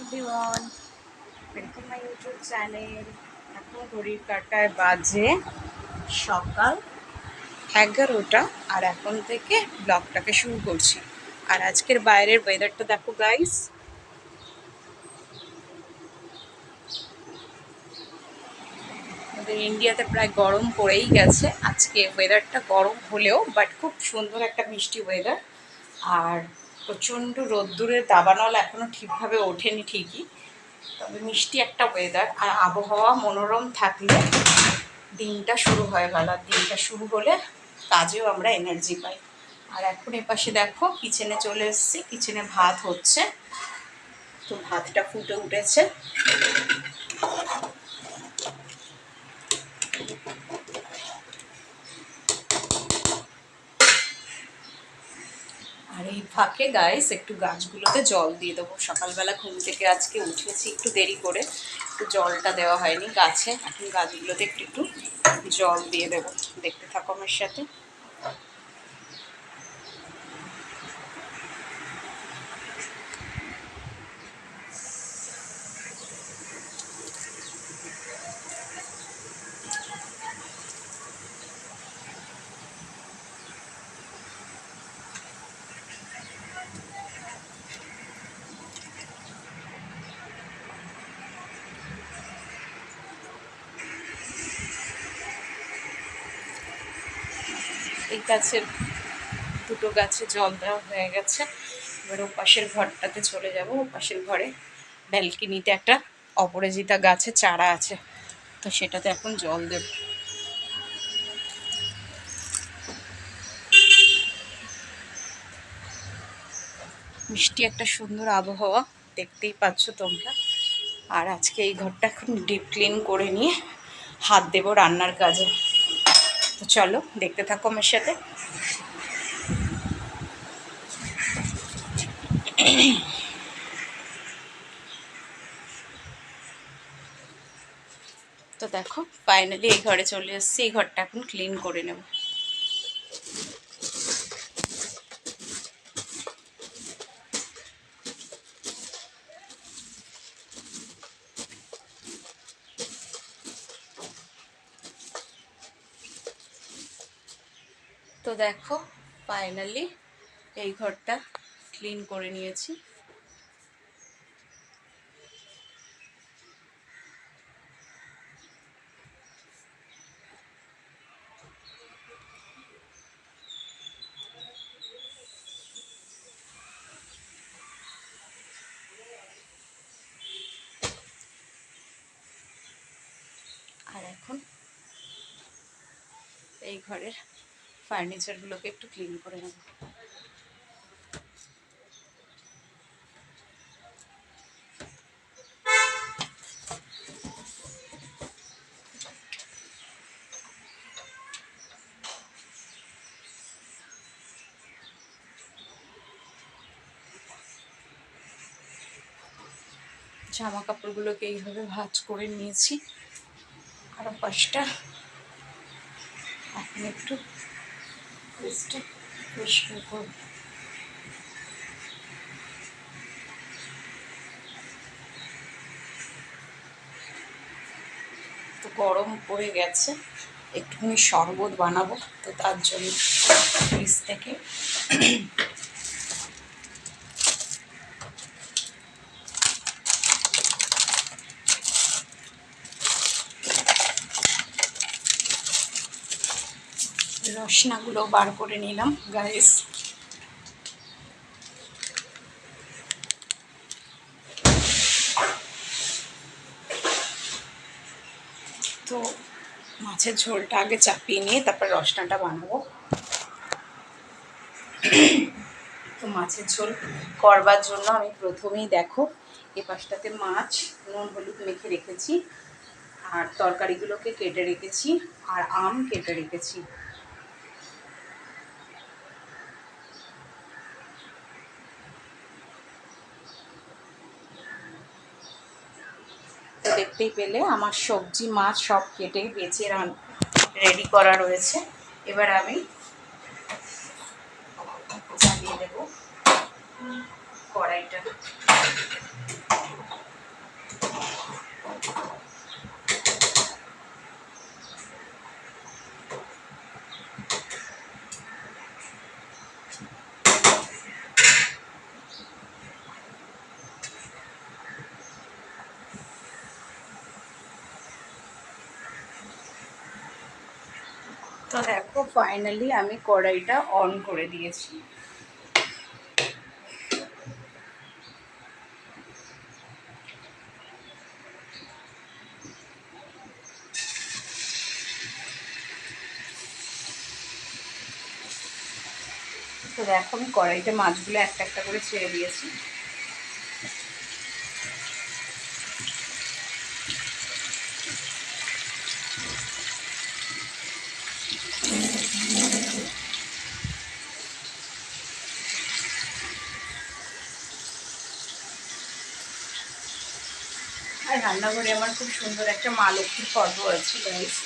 Everyone, welcome my YouTube channel. এখন ঘড়ির কাঁটায় বাজে সকাল 11টা, আর এখন থেকে ব্লগটাকে শুরু করছি। আর আজকের বাইরের ওয়েদারটা দেখো গাইস, আমাদের ইন্ডিয়াতে প্রায় গরম পড়েই গেছে। আজকে ওয়েদারটা গরম হলেও বাট খুব সুন্দর একটা মিষ্টি ওয়েদার। আর প্রচণ্ড রোদ্দুরের দাবানল এখনও ঠিকভাবে ওঠেনি ঠিকই, তবে মিষ্টি একটা ওয়েদার আর আবহাওয়া মনোরম থাকলে দিনটা শুরু হয়ে গেল। আর দিনটা শুরু হলে কাজেও আমরা এনার্জি পাই। আর এখন এপাশে দেখো কিচেনে চলে এসেছি, কিচেনে ভাত হচ্ছে, তো ভাতটা ফুটে উঠেছে। আর এই ফাঁকে গাইস একটু গাছগুলোতে জল দিয়ে দেবো। সকালবেলা ঘুম থেকে আজকে উঠেছি একটু দেরি করে, একটু জলটা দেওয়া হয়নি গাছে। এখন গাছগুলোতে একটু একটু জল দিয়ে দেবো। দেখতে থাকো আমার সাথে। এই গাছের দুটো গাছে জল দেওয়া হয়ে গেছে। এবার ওপাশের ঘরটাতে চলে যাব। ওপাশের ঘরে ব্যালকনিতে একটা অপরাজিতা গাছে চারা আছে, তো সেটাতে এখন জল দেব। মিষ্টি একটা সুন্দর আবহাওয়া, দেখতেই পাচ্ছ তোমরা। আর আজকে এই ঘরটা এখন ডিপ ক্লিন করে নিয়ে হাত দেব রান্নার কাজে। তো চলো দেখতে থাকো আমার সাথে। তো দেখো ফাইনালি এই ঘরে চলে এসেছি। এই ঘরটা এখন ক্লিন করে নেব। তো দেখো ফাইনালি এই ঘরটা ক্লিন করে নিয়েছি। আর এখন এই ঘরের ফার্নিচারগুলোকে একটু ক্লিন করে নেব। জামা কাপড়গুলোকে এইভাবে ভাঁজ করে নিয়েছি। আর পাশটা এখন একটু পরিষ্কার করব। তো গরম পড়ে গেছে, একটুখানি শরবত বানাবো, তো তার জন্য ফ্রিজ থেকে রসনাগুলো বার করে নিলাম গাইস। তো মাছের ঝোলটা আগে চাপিয়ে নিয়ে তারপর রসনাটা বানাবো। তো মাছের ঝোল করবার জন্য আমি প্রথমেই দেখো এ পাশটাতে মাছ নুন হলুদ মেখে রেখেছি, আর তরকারিগুলোকে কেটে রেখেছি, আর আম কেটে রেখেছি। তো দেখতেই পেলে আমার সবজি মাছ সব কেটে বেছে রেডি করা রয়েছে। এবার আমি জ্বালিয়ে দেব কড়াইটা। তো দেখো ফাইনালি আমি কড়াইটা অন করে দিয়েছি। তো দেখো আমি কড়াইতে মাছগুলো একটা একটা করে ছেড়ে দিয়েছি। আর রান্নাঘরে আমার খুব সুন্দর একটা মা লক্ষ্মীর ফটো আছে গাইস।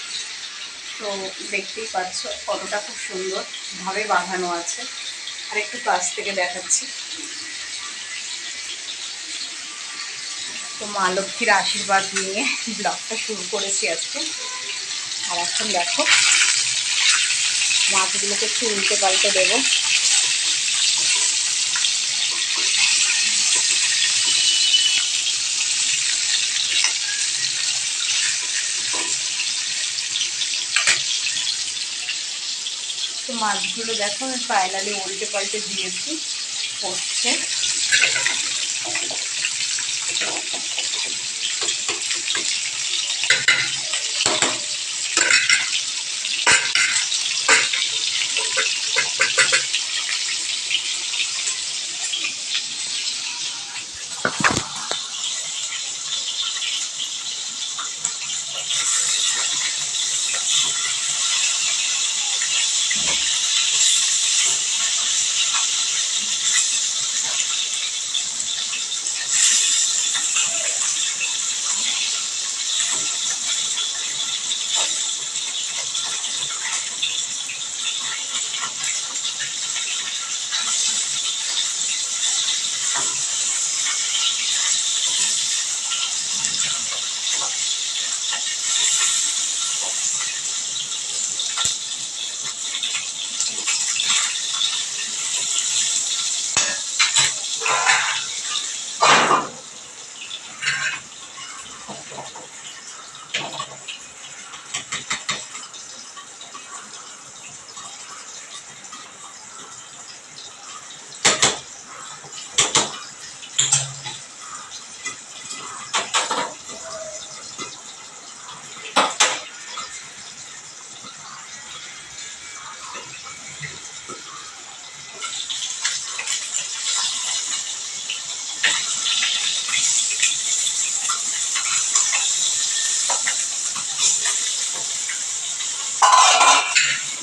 তো দেখতেই পাচ্ছ ফটোটা খুব সুন্দরভাবে বাঁধানো আছে। আর একটু কাছ থেকে দেখাচ্ছি। তো মা লক্ষ্মীর আশীর্বাদ নিয়ে ব্লগটা শুরু করেছি আজকে। আর এখন দেখো মাছগুলোকে একটু উল্টে পাল্টে দেবো। তো মাছগুলো দেখো আমি ফাইনালি উল্টে পাল্টে দিয়েছি, হচ্ছে।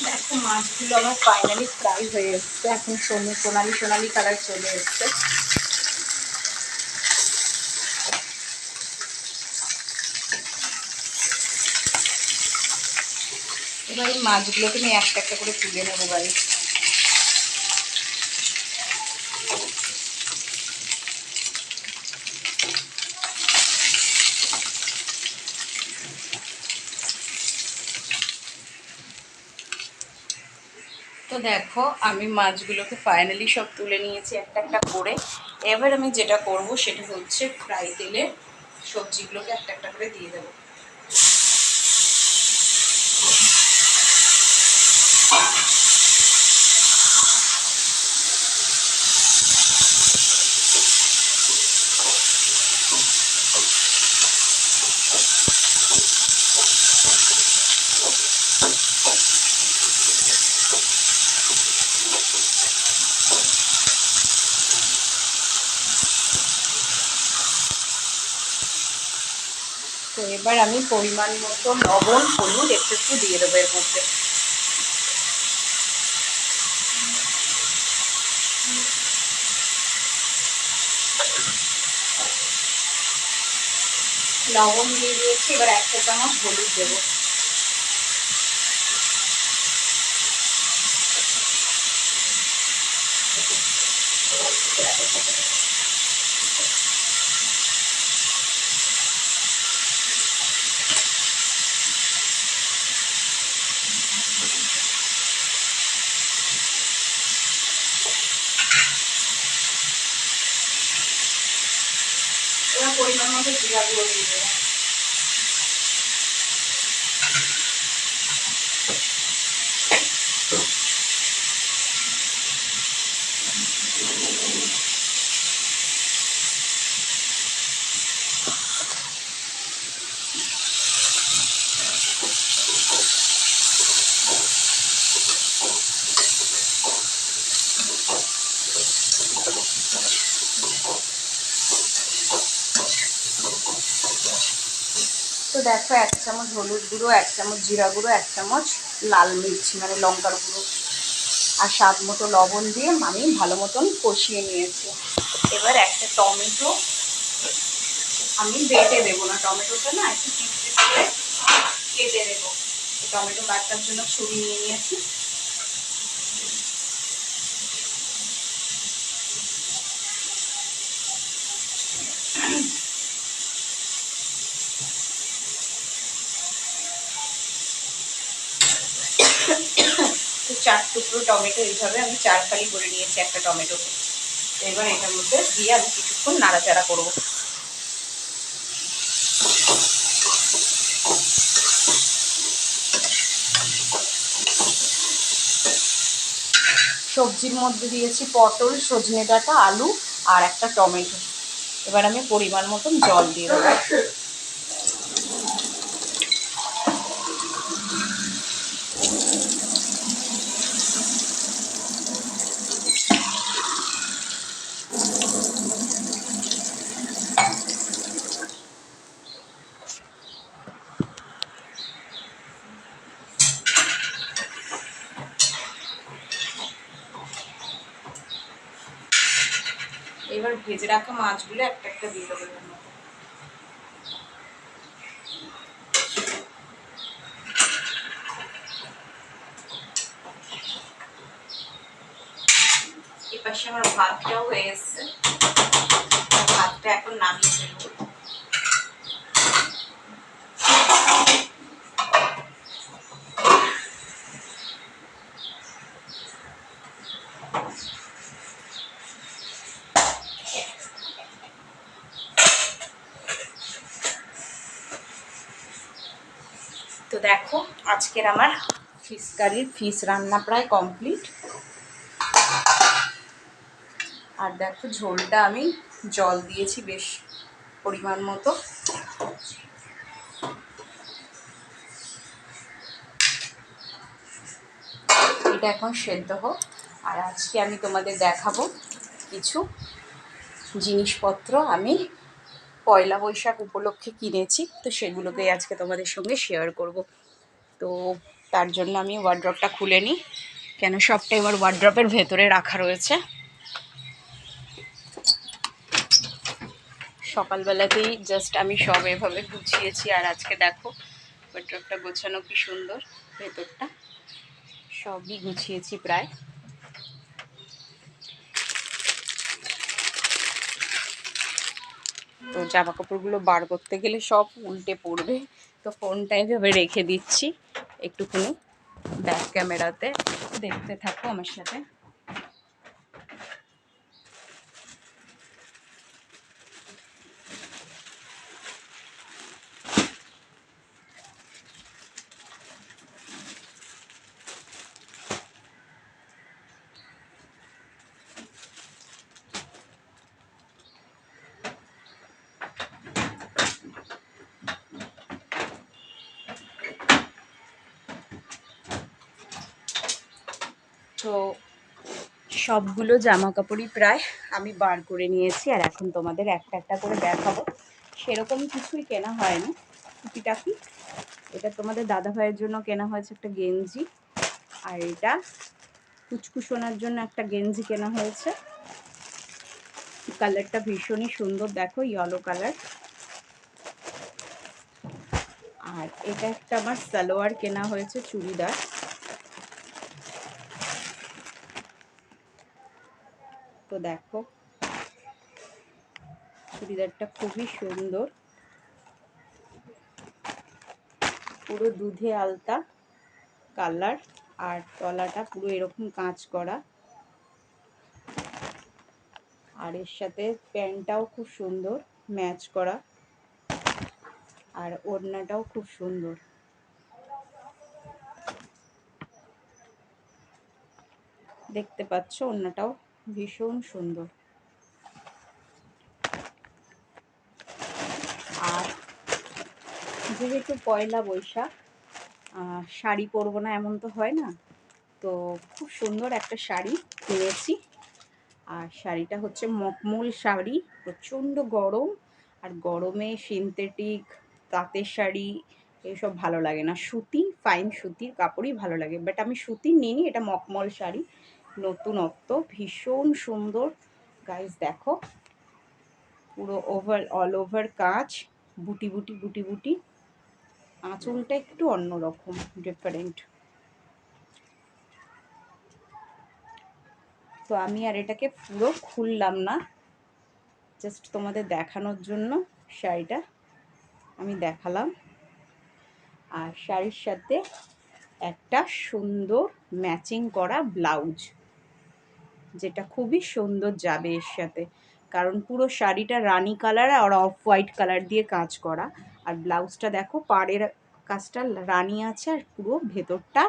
দেখো মাছগুলো আমার ফাইনালি ফ্রাই হয়ে এসছে, এখন সোনালি সোনালি কালার চলে এসছে। এবার এই মাছগুলোকে আমি একটা একটা করে তুলে নেবো গাইস। তো দেখো আমি মাছগুলোকে ফাইনালি সব তুলে নিয়েছি একটা একটা করে। এবার আমি যেটা করব সেটা হচ্ছে ফ্রাই তেলে সবজিগুলোকে একটা একটা করে দিয়ে দেবো। তো এবার আমি পরিমাণ মতো লবণ হলুদ একটু একটু দিয়ে দেবো এর মধ্যে। লবণ দিয়ে দিয়েছি, এবার একটা চামচ হলুদ দেবো। এবার পরিমাণ মতো জিরা গুঁড়ো দিয়ে দেবো। তো দেখো 1 চামচ হলুদ গুঁড়ো, 1 চামচ জিরা গুঁড়ো, 1 চামচ লাল মির্চি মানে লঙ্কার গুঁড়ো আর স্বাদ মতো লবণ দিয়ে আমি ভালো মতন কষিয়ে নিয়েছি। এবার একটা টমেটো আমি বেটে দেবো না, টমেটোটা না একটু পিস করে কেটে দেবো। টমেটো কাটার জন্য ছুরি নিয়ে নিয়েছি। তো 4 টুকরো টমেটো এইভাবে আমি 4 ফালি করে নিয়েছি একটা টমেটোকে। এবার এটার মধ্যে দিয়ে আমি কিছুক্ষণ নাড়াচাড়া করবো। সবজির মধ্যে দিয়েছি পটল, সজনে ডাঁটা, আলু আর একটা টমেটো। এবার আমি পরিমাণ মতন জল দিয়ে দেবো। এবার ভেজে রাখা মাছগুলো একটা একটা দিয়ে দেবো। এপাশে আমার ভাতটাও হয়ে এসছে, ভাতটা এখন নামিয়ে ফেলবো। তো দেখো আজকের আমার ফিশ কারির ফিশ রান্না প্রায় কমপ্লিট। আর দেখো ঝোলটা আমি জল দিয়েছি বেশ পরিমাণ মতো। এটা এখন সেদ্ধ হোক। আর আজকে আমি তোমাদের দেখাবো কিছু জিনিসপত্র আমি পয়লা বৈশাখ উপলক্ষে কিনেছি, তো সেগুলোকেই আজকে তোমাদের সঙ্গে শেয়ার করব। তো তার জন্য আমি ওয়ার্ড্রপটা খুলে নিই, কেন সবটাই আমার ওয়ার্ড্রপের ভেতরে রাখা রয়েছে। সকালবেলাতেই জাস্ট আমি সব এভাবে গুছিয়েছি। আর আজকে দেখো ওয়ার্ড্রপটা গোছানো কি সুন্দর, ভেতরটা সবই গুছিয়েছি প্রায়। তো জামা কাপড়গুলো বার করতে গেলে সব উল্টে পড়বে, তো ফোনটা এভাবে রেখে দিচ্ছি একটুখানি ব্যাক ক্যামেরাতে। দেখতে থাকো আমার সাথে। তো সবগুলো জামা কাপড়ই প্রায় আমি বার করে নিয়েছি, আর এখন তোমাদের একটা একটা করে দেখাবো। সেরকম কিছুই কেনা হয়নি, টুকিটাকি। এটা তোমাদের দাদা ভাইয়ের জন্য কেনা হয়েছে একটা গেঞ্জি, আর এটা কুচকুশোনার জন্য একটা গেঞ্জি কেনা হয়েছে। কালারটা ভীষণই সুন্দর, দেখো ইয়েলো কালার। আর এটা একটা আমার সালোয়ার কেনা হয়েছে, চুড়িদার। তো দেখো চুড়িদারটা খুবই সুন্দর, পুরো দুধে আলতা কালার, আর তলাটা পুরো এরকম কাঁচ করা। আর এর সাথে প্যান্টটাও খুব সুন্দর ম্যাচ করা, আর ওড়নাটাও খুব সুন্দর। দেখতে পাচ্ছ ওড়নাটাও ভীষণ সুন্দর। আর যেহেতু পয়লা বৈশাখ, শাড়ি পরবো না এমন তো হয় না, তো খুব সুন্দর একটা শাড়ি কিনেছি। আর শাড়িটা হচ্ছে মখমল শাড়ি, প্রচণ্ড গরম, আর গরমে সিনথেটিক তাঁতের শাড়ি এইসব ভালো লাগে না, সুতি ফাইন সুতির কাপড়ই ভালো লাগে। বাট আমি সুতির নিইনি, এটা মকমল শাড়ি, নতুনত্ব, ভীষণ সুন্দর গাইস। দেখো পুরো অল ওভার কাজ, বুটি বুটি বুটি বুটি, আঁচলটা একটু অন্যরকম ডিফারেন্ট। তো আমি আর এটাকে পুরো খুললাম না, জাস্ট তোমাদের দেখানোর জন্য শাড়িটা আমি দেখালাম। আর শাড়ির সাথে একটা সুন্দর ম্যাচিং করা ব্লাউজ, যেটা খুবই সুন্দর যাবে এর সাথে, কারণ পুরো শাড়িটা রানী কালার আর অফ হোয়াইট কালার দিয়ে কাজ করা। আর ব্লাউজটা দেখো পাড়ের কাজটা রানী আছে আর পুরো ভেতরটা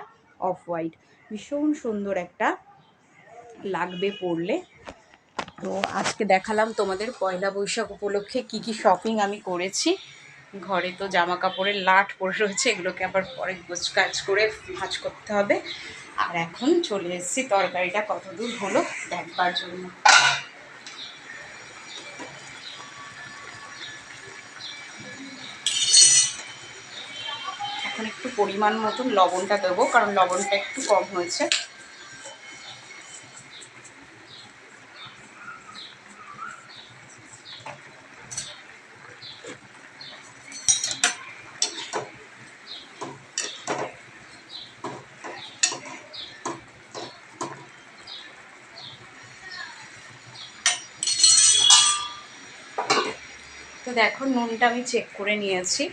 অফ হোয়াইট, ভীষণ সুন্দর একটা লাগবে পরলে। তো আজকে দেখালাম তোমাদের পয়লা বৈশাখ উপলক্ষে কি কি শপিং আমি করেছি। ঘরে তো জামা কাপড়ের লাট পড়ে রয়েছে, এগুলোকে আবার পরে গোছগাছ করে ভাঁজ করতে হবে। আর এখন চলে এসেছি তরকারিটা কত দূর হলো দেখবার জন্য। এখন একটু পরিমাণ মতন লবণটা দেবো, কারণ লবণটা একটু কম হয়েছে। তো দেখো নুনটা আমি চেক করে নিয়েছি।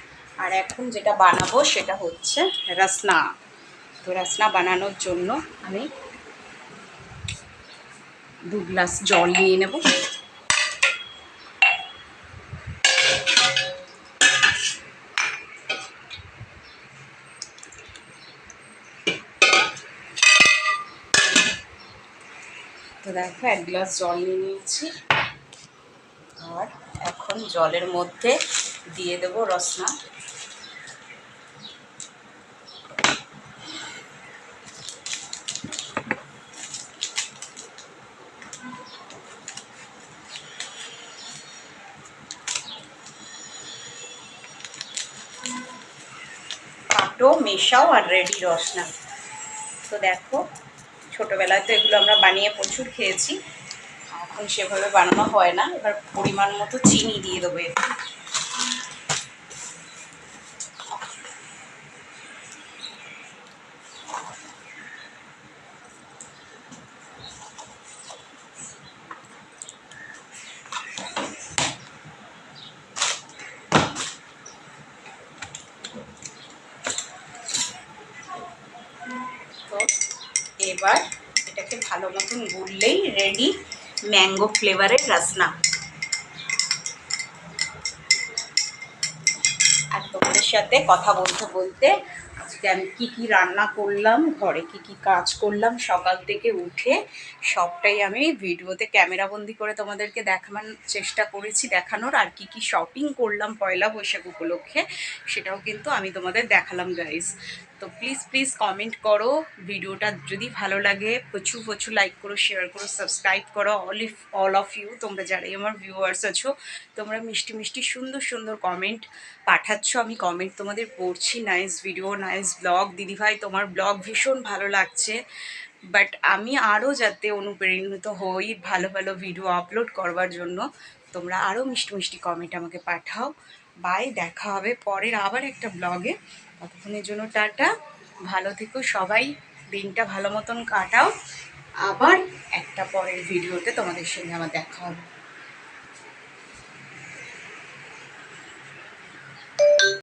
আর এখন যেটা বানাবো সেটা হচ্ছে রসনা। তো রসনা বানানোর জন্য আমি 2 গ্লাস জল নিয়ে নেব। তো দেখো 1 গ্লাস জল নিয়ে নিয়েছি। আর এখন জলের মধ্যে দিয়ে দেব রসনা। কাটো, মেশাও আর রেডি রসনা। তো দেখো ছোটোবেলায় তো এগুলো আমরা বানিয়ে প্রচুর খেয়েছি, এখন সেভাবে বানানো হয় না। এবার পরিমাণ মতো চিনি দিয়ে দেবো একটু। তো এবার এটাকে ভালো মতন গুললেই রেডি ম্যাঙ্গো ফ্লেভারের রসনা। আর তোমাদের সাথে কথা বলতে বলতে আজকে আমি কি কি রান্না করলাম, ঘরে কি কি কাজ করলাম সকাল থেকে উঠে, সবটাই আমি ভিডিওতে ক্যামেরাবন্দি করে তোমাদেরকে দেখানোর চেষ্টা করেছি, দেখানোর। আর কি কি শপিং করলাম পয়লা বৈশাখ উপলক্ষে সেটাও কিন্তু আমি তোমাদের দেখালাম গাইস। তো প্লিজ প্লিজ কমেন্ট করো, ভিডিওটা যদি ভালো লাগে প্রচুর প্রচুর লাইক করো, শেয়ার করো, সাবস্ক্রাইব করো। অল অফ ইউ, তোমরা যারাই আমার ভিউয়ার্স আছো, তোমরা মিষ্টি মিষ্টি সুন্দর সুন্দর কমেন্ট পাঠাচ্ছ, আমি কমেন্ট তোমাদের পড়ছি। নাইস ভিডিও, নাইস ব্লগ, দিদিভাই তোমার ব্লগ ভীষণ ভালো লাগছে। বাট আমি আরও যাতে অনুপ্রেরিত হই ভালো ভালো ভিডিও আপলোড করবার জন্য, তোমরা আরও মিষ্টি মিষ্টি কমেন্ট আমাকে পাঠাও। বাই, দেখা হবে পরের আবার একটা ব্লগে। ততক্ষণের জন্য টাটা, ভালো থেকো সবাই, দিনটা ভালো মতন কাটাও। আবার একটা পরের ভিডিওতে তোমাদের সঙ্গে আমার দেখা হবে।